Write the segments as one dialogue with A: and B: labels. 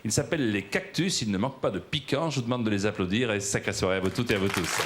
A: Il s'appelle Les Cactus, il ne manque pas de piquant. Je vous demande de les applaudir et sacrée soirée à vous toutes et à vous tous.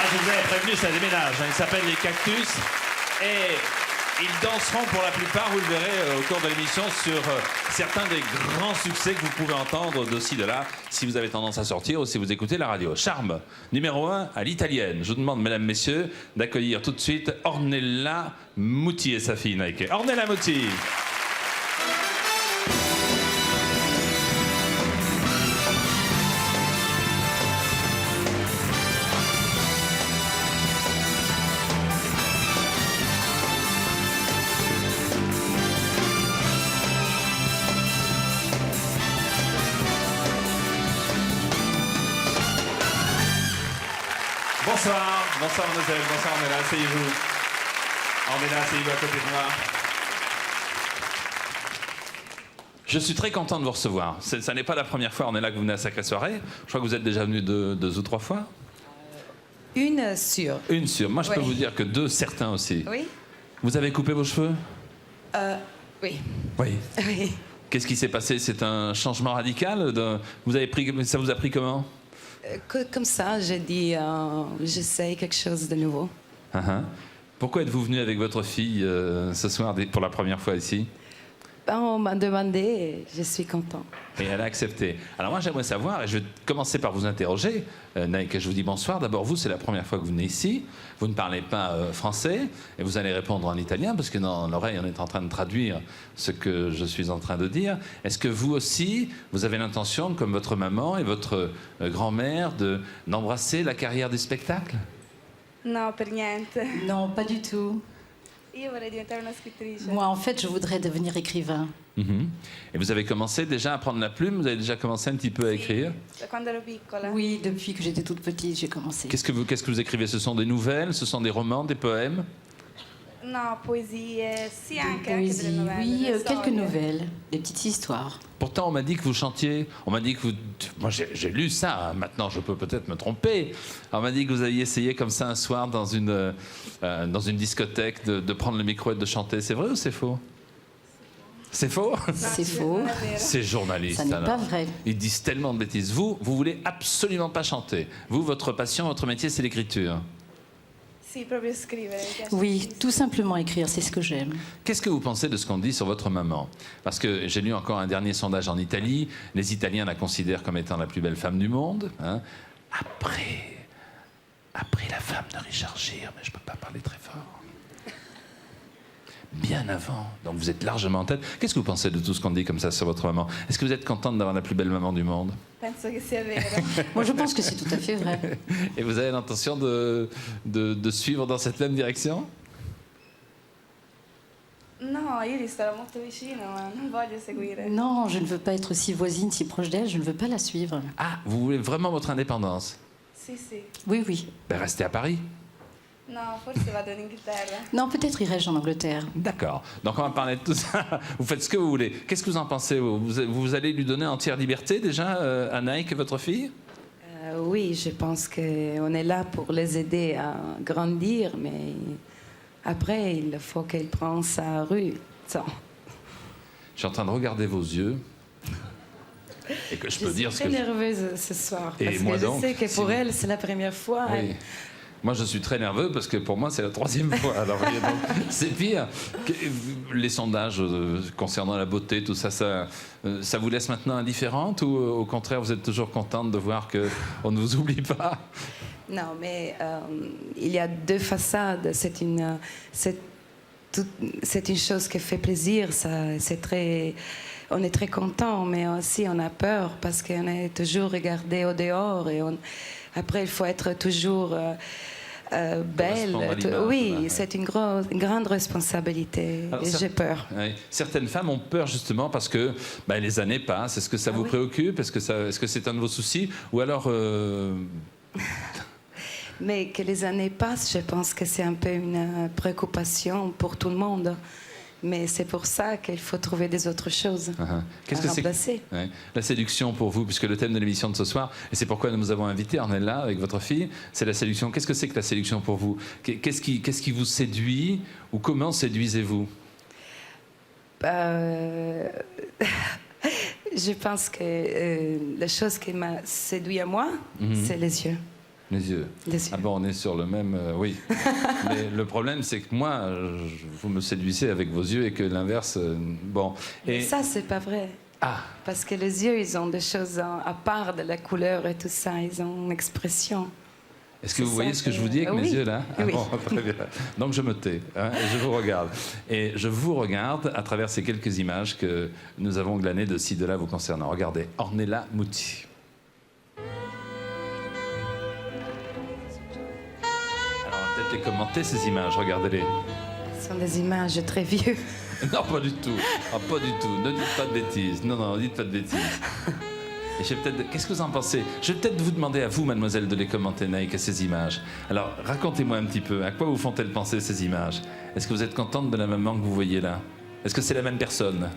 A: Je vous avais prévenu, ça déménage. Ils s'appellent Les Cactus et ils danseront pour la plupart, vous le verrez au cours de l'émission, sur certains des grands succès que vous pouvez entendre de ci, de là, si vous avez tendance à sortir ou si vous écoutez la radio. Charme, numéro 1 à l'italienne. Je vous demande, mesdames, messieurs, d'accueillir tout de suite Ornella Muti et sa fille Nike. Ornella Muti. Bonsoir, bonsoir mademoiselle, bonsoir Ornella, asseyez-vous. Ornella, asseyez-vous à côté de moi. Je suis très content de vous recevoir. Ça n'est pas la première fois, Ornella, que vous venez à Sacrée Soirée. Je crois que vous êtes déjà venu deux ou trois fois.
B: Une sûre.
A: Une sûre. Moi, je peux vous dire que deux, certains aussi.
B: Oui.
A: Vous avez coupé vos cheveux?
B: Oui.
A: Oui.
B: Oui.
A: Qu'est-ce qui s'est passé? C'est un changement radical vous avez pris... Ça vous a pris comment?
B: Comme ça, j'ai dit, j'essaie quelque chose de nouveau.
A: Pourquoi êtes-vous venu avec votre fille ce soir pour la première fois ici?
B: On m'a demandé et je suis content.
A: Et elle a accepté. Alors moi j'aimerais savoir, et je vais commencer par vous interroger, Nike, je vous dis bonsoir. D'abord vous, c'est la première fois que vous venez ici, vous ne parlez pas français, et vous allez répondre en italien, parce que dans l'oreille on est en train de traduire ce que je suis en train de dire. Est-ce que vous aussi, vous avez l'intention, comme votre maman et votre grand-mère, d'embrasser la carrière du spectacle?
C: No, per niente.
D: Non, pas du tout.
C: Io vorrei diventare una scrittrice.
D: Moi, en fait, je voudrais devenir écrivain.
A: Et vous avez commencé déjà à prendre la plume? Vous avez déjà commencé un petit peu à écrire?
C: Da quando ero piccola.
D: Oui, depuis que j'étais toute petite, j'ai commencé.
A: Qu'est-ce que vous écrivez? Ce sont des nouvelles? Ce sont des romans? Des poèmes?
C: No, poesie, sì, anche
D: Poésie,
C: delle novelle.
D: oui,
C: delle
D: quelques
C: storie.
D: nouvelles, des petites histoires.
A: Pourtant, on m'a dit que vous chantiez. On m'a dit que vous... Moi, j'ai lu ça. Hein. Maintenant, je peux peut-être me tromper. On m'a dit que vous aviez essayé comme ça un soir dans une discothèque de prendre le micro et de chanter. C'est vrai ou c'est faux? C'est faux?
D: C'est faux.
A: Ces journalistes,
D: Ça n'est
A: alors.
D: pas vrai.
A: Ils disent tellement de bêtises. Vous voulez absolument pas chanter. Vous, votre passion, votre métier, c'est l'écriture.
C: Sì, proprio scrivere. mi piace
D: Oui,
C: tantissimo.
D: tout simplement écrire, c'est ce que j'aime.
A: Qu'est-ce que vous pensez de ce qu'on dit sur votre maman? Parce que j'ai lu encore un dernier sondage en Italie. Les Italiens la considèrent comme étant la plus belle femme du monde. Hein. Après la femme de Richard Gere, mais je ne peux pas parler très fort. bien avant. Donc vous êtes largement en tête. Qu'est-ce que vous pensez de tout ce qu'on dit comme ça sur votre maman? Est-ce que vous êtes contente d'avoir la plus belle maman du monde?
C: Penso che sia vero.
D: Moi, je pense que c'est tout à fait vrai.
A: Et vous avez l'intention de suivre dans cette même direction?
C: No, io gli starò molto vicino, ma non voglio seguire.
D: Non, je ne veux pas être si voisine, si proche d'elle, je ne veux pas la suivre.
A: Ah, vous voulez vraiment votre indépendance?
C: Sì, sì.
D: Oui, oui.
A: Ben, restez à Paris.
C: No, forse vado in Inghilterra.
D: Non, peut-être irai-je en Angleterre.
A: D'accord. Donc on va parler de tout ça. Vous faites ce que vous voulez. Qu'est-ce que vous en pensez? Vous allez lui donner entière liberté déjà à Nike, votre fille?
B: Oui, je pense qu'on est là pour les aider à grandir, mais après, il faut qu'elle prenne sa rue. Ça.
A: Je suis en train de regarder vos yeux. Et que je peux dire
B: suis
A: ce
B: très
A: que...
B: nerveuse ce soir.
A: Et
B: Parce
A: moi
B: que je
A: donc,
B: sais que pour
A: si-
B: elle, c'est la première fois.
A: Oui. Moi, je suis très nerveux parce que pour moi, c'est la 3e fois. Alors, voyez, donc, c'est pire. Les sondages concernant la beauté, tout ça, ça vous laisse maintenant indifférente ou au contraire, vous êtes toujours contente de voir qu'on ne vous oublie pas?
B: Non, mais il y a deux façades. C'est une chose qui fait plaisir. On est très content, mais aussi on a peur parce qu'on est toujours regardé au dehors et après il faut être toujours belle.
A: Correspondre à l'image,
B: Oui,
A: ouais.
B: c'est une grande responsabilité.
A: Alors,
B: Et j'ai peur.
A: Oui. Certaines femmes ont peur justement parce que les années passent. Est-ce que ça vous
B: oui.
A: préoccupe? Est-ce que c'est un de vos soucis? Ou alors...
B: Mais que les années passent, je pense que c'est un peu une préoccupation pour tout le monde. Mais c'est pour ça qu'il faut trouver des autres choses
A: Qu'est-ce
B: à
A: que c'est
B: remplacer.
A: Ouais. La séduction pour vous, puisque le thème de l'émission de ce soir, et c'est pourquoi nous vous avons invité Ornella avec votre fille, c'est la séduction. Qu'est-ce que c'est que la séduction pour vous? Qu'est-ce qui vous séduit ou comment séduisez-vous?
B: Je pense que la chose qui m'a séduit à moi, c'est les yeux.
A: Les yeux.
B: Les yeux.
A: Ah bon, on est sur le même... oui. Mais le problème, c'est que moi, vous me séduisez avec vos yeux et que l'inverse... bon.
B: Mais ça, c'est pas vrai.
A: Ah,
B: Parce que les yeux, ils ont des choses à part de la couleur et tout ça. Ils ont une expression.
A: est-ce que vous
B: C'est
A: voyez
B: ça
A: ce que je vous
B: que-
A: dis avec mes
B: oui.
A: yeux là? Ah
B: Oui.
A: bon, très bien. Donc je me tais et je vous regarde. Et je vous regarde à travers ces quelques images que nous avons glanées de ci, de là vous concernant. Regardez, Ornella Muti. Alors on va peut-être les commenter ces images, regardez-les.
B: Ce sont des images très vieux.
A: Non, pas du tout. Ah, pas du tout. Ne dites pas de bêtises. Non, non, ne dites pas de bêtises. Et qu'est-ce que vous en pensez? Je vais peut-être vous demander à vous, mademoiselle, de les commenter, Naïk, ces images. Alors, racontez-moi un petit peu, à quoi vous font-elles penser ces images? Est-ce que vous êtes contente de la maman que vous voyez là? Est-ce que c'est la même personne?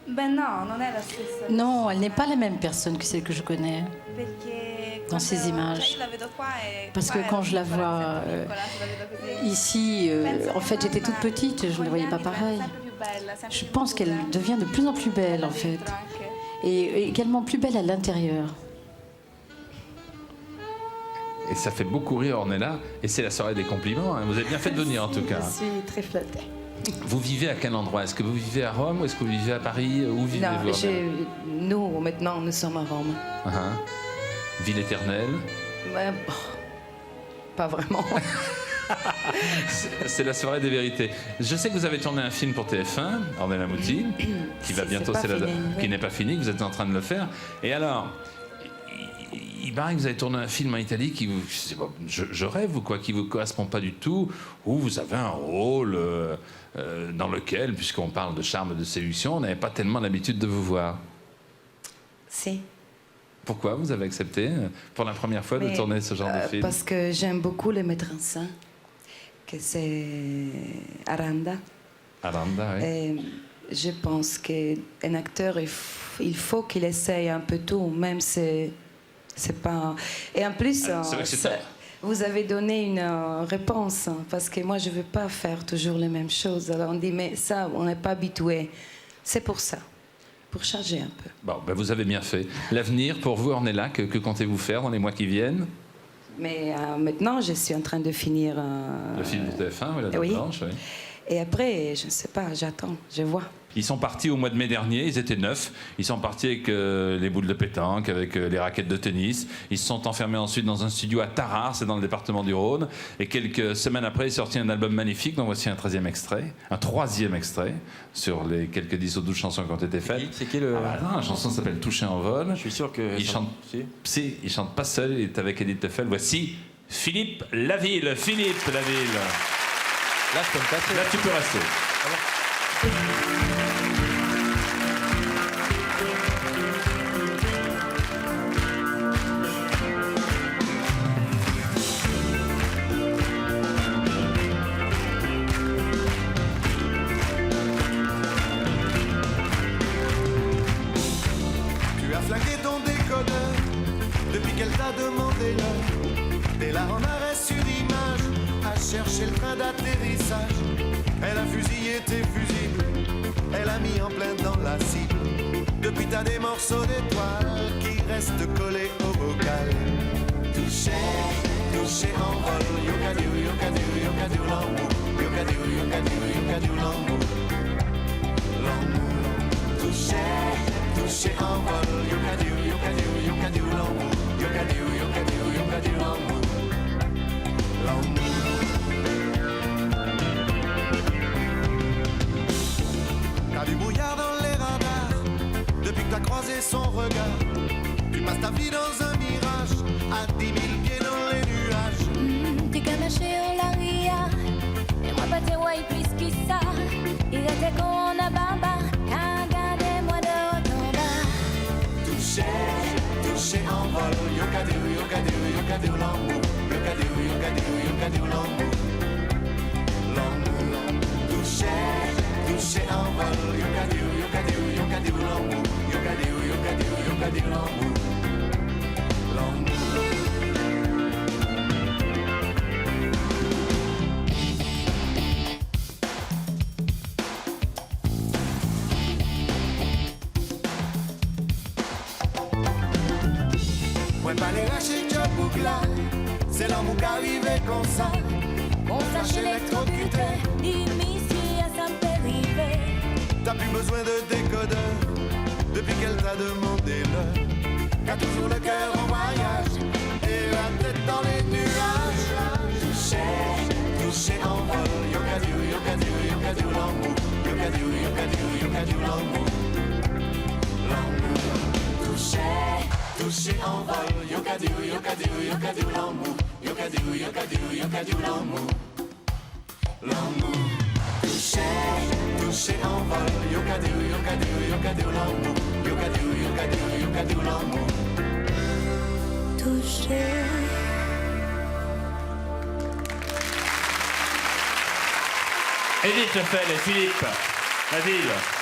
C: Ben no, non è la stessa.
D: Non, elle n'est pas la même personne que celle que je connais.
C: Perché
D: Dans ces images.
C: Cioè, io la vedo qua e
D: Parce
C: qua
D: que
C: ero
D: quand je la
C: piccola,
D: vois
C: sempre piccola, se la vedo così.
D: ici,
C: Penso
D: en
C: che
D: fait, j'étais toute
C: nonna,
D: petite, je ne
C: con
D: la
C: gli
D: voyais pas
C: anni diventa
D: pareil.
C: sempre più bella, sempre
D: Je
C: più
D: pense qu'elle
C: matura.
D: devient de plus en plus belle, en
C: Da
D: fait.
C: dentro anche.
D: Et également plus belle à l'intérieur.
A: Et ça fait beaucoup rire Ornella, et c'est la soirée des compliments. Hein. Vous avez bien fait de venir en tout cas.
B: Je suis très flattée.
A: Vous vivez à quel endroit? Est-ce que vous vivez à Rome ou est-ce que vous vivez à Paris? Où vivez-vous?
B: Non,
A: Ornella
B: nous, maintenant, nous sommes à Rome.
A: Ville éternelle.
B: Mais, bon, pas vraiment.
A: C'est la soirée des vérités. Je sais que vous avez tourné un film pour TF1, Ornella Muti, qui va
B: C'est
A: bientôt,
B: pas fini,
A: qui
B: oui.
A: n'est pas fini, que vous êtes en train de le faire. Et alors, il paraît que vous avez tourné un film en Italie qui vous, je rêve ou quoi, qui vous correspond pas du tout, où vous avez un rôle dans lequel, puisqu'on parle de charme, de séduction, on n'avait pas tellement l'habitude de vous voir.
B: Si.
A: Pourquoi vous avez accepté pour la première fois de
B: Mais,
A: tourner ce genre de film?
B: Parce que j'aime beaucoup le metteur en scène, que c'est Aranda.
A: Aranda, oui.
B: Et je pense qu'un acteur, il faut qu'il essaye un peu tout, même si c'est pas... Et en plus,
A: Ah, c'est vrai que c'est top.
B: vous avez donné une réponse, hein, parce que moi, je ne veux pas faire toujours les mêmes choses. Alors on dit, mais ça, on n'est pas habitué. C'est pour ça, pour changer un peu.
A: Bon, ben vous avez bien fait. L'avenir pour vous, Ornella, que comptez-vous faire dans les mois qui viennent?
B: Mais maintenant, je suis en train de finir...
A: Le film de TF1, oui, la Dame
B: oui.
A: Blanche, oui.
B: Et après, je ne sais pas, j'attends, je vois.
A: Ils sont partis au mois de mai dernier, ils étaient 9. Ils sont partis avec les boules de pétanque, avec les raquettes de tennis. Ils se sont enfermés ensuite dans un studio à Tarare, c'est dans le département du Rhône. Et quelques semaines après, il sortit un album magnifique, dont voici un 13e extrait, un 3e extrait, sur les quelques 10 ou 12 chansons qui ont été faites.
E: C'est qui le...
A: Ah bah non, la chanson s'appelle Touché en vol.
E: Je suis sûr que...
A: Il chante... Si, il chante pas seul, il est avec Edith Teffel. Voici Philippe Laville. Philippe Laville.
E: Là, je peux me passer.
A: Là, tu peux rester.
F: Tu as flingué ton décodeur depuis qu'elle t'a demandé l'heure. T'es là en arrêt sur image à chercher le train d'atterrissage. Elle a fusillé tes fusibles, elle a mis en plein dans la cible. Depuis t'as des morceaux d'étoiles qui restent collés au bocal. Touché, touché en vol. Yokadou, yokadou, yokadou, l'amour. Yokadou, yokadou, yokadou, l'amour. L'amour. Touché, touché en vol. Yokadou, yokadou, yokadou, l'amour. Yokadou, yokadou, yokadou, l'amour. L'amour. T'as du brouillard dans les radars depuis que t'as croisé son regard. Tu passes ta vie dans un mirage à 10 000 pieds dans les nuages.
G: T'es ganaché en la ria et moi pas te vois plus que ça. Il était qu'on a baba, regardez-moi de haut en bas.
F: Touché, touché en vol. Yokadou, yokadou, yokadou, l'amour. Yokadou, yokadou, yokadou, l'amour. L'amour. Touché, touché en vol. Yokadou, yokadou, yokadou, l'amour. Yokadou, yokadou, yokadou, l'amour. L'amour. Moi pas les racher de boucla, c'est l'amour qui arrive comme ça.
G: On sache électrocuté, d'initié à sa périvée.
F: T'as plus besoin de décodeur depuis qu'elle t'a demandé l'heure. T'as toujours le cœur en voyage et la tête dans les nuages. Touché, touché en vol. Yokadou, yokadou, yokadou, l'amour. Yokadou, yokadou, yokadou, l'amour. L'amour. Touché, touché en vol. Yokadou, yokadou, yokadou, l'amour. Yokadou, yokadou, yokadou, l'amour. L'amour. Touché, touché en vol. Yokadou, yokadou, yokadou, l'amour. Yokadou, yokadou, yokadou, l'amour.
G: Touché.
A: Edith Teffel et Philippe Laville.